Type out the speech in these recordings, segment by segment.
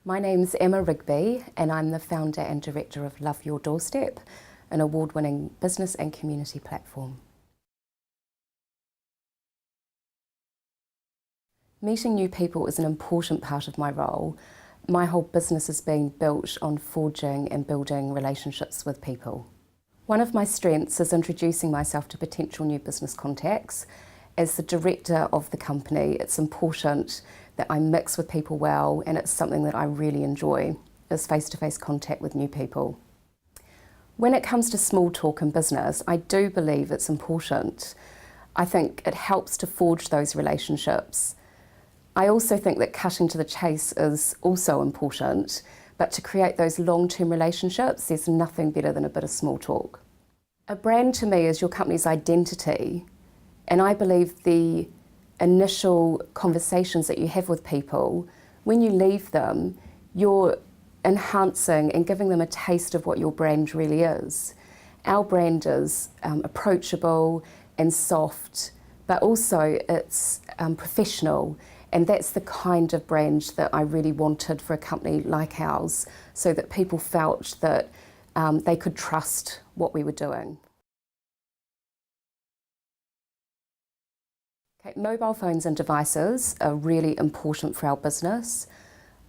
My name's Emma Rigby and I'm the founder and director of Love Your Doorstep, an award-winning business and community platform. Meeting new people is an important part of my role. My whole business is being built on forging and building relationships with people. One of my strengths is introducing myself to potential new business contacts. As the director of the company, it's important that I mix with people well, and it's something that I really enjoy, is face-to-face contact with new people. When it comes to small talk in business, I do believe it's important. I think it helps to forge those relationships. I also think that cutting to the chase is also important, but to create those long-term relationships, there's nothing better than a bit of small talk. A brand to me is your company's identity, and I believe the initial conversations that you have with people, when you leave them, you're enhancing and giving them a taste of what your brand really is. Our brand is approachable and soft, but also it's professional, and that's the kind of brand that I really wanted for a company like ours, so that people felt that they could trust what we were doing. Okay, mobile phones and devices are really important for our business.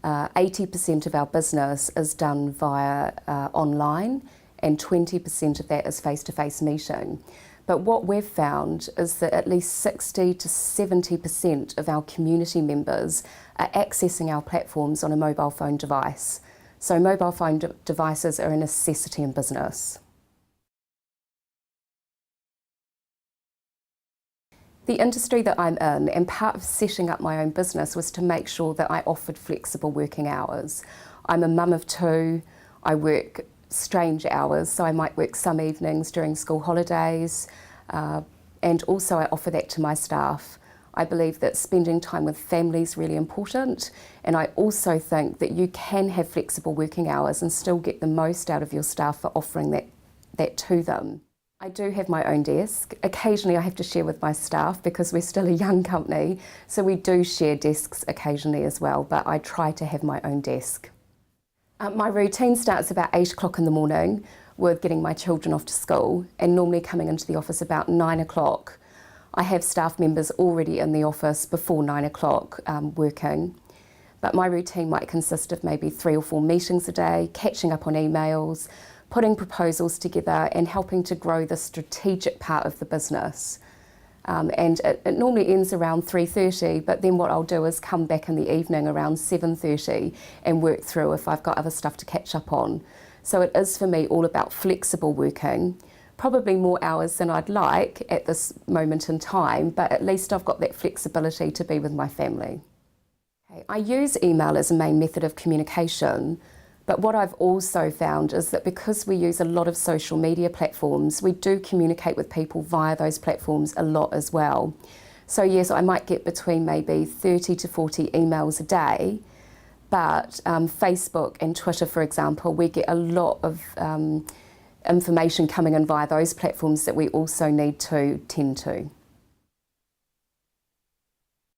80% of our business is done via online, and 20% of that is face-to-face meeting. But what we've found is that at least 60 to 70% of our community members are accessing our platforms on a mobile phone device. So mobile phone devices are a necessity in business. The industry that I'm in, and part of setting up my own business, was to make sure that I offered flexible working hours. I'm a mum of two, I work strange hours, so I might work some evenings during school holidays, and also I offer that to my staff. I believe that spending time with family is really important, and I also think that you can have flexible working hours and still get the most out of your staff for offering that to them. I do have my own desk. Occasionally I have to share with my staff because we're still a young company, so we do share desks occasionally as well, but I try to have my own desk. My routine starts about 8 o'clock in the morning with getting my children off to school, and normally coming into the office about 9 o'clock. I have staff members already in the office before 9 o'clock working, but my routine might consist of maybe 3 or 4 meetings a day, catching up on emails, putting proposals together and helping to grow the strategic part of the business. And it normally ends around 3:30, but then what I'll do is come back in the evening around 7:30 and work through if I've got other stuff to catch up on. So it is for me all about flexible working, probably more hours than I'd like at this moment in time, but at least I've got that flexibility to be with my family. Okay, I use email as a main method of communication, but what I've also found is that because we use a lot of social media platforms, we do communicate with people via those platforms a lot as well. So yes, I might get between maybe 30 to 40 emails a day, but Facebook and Twitter, for example, we get a lot of information coming in via those platforms that we also need to tend to.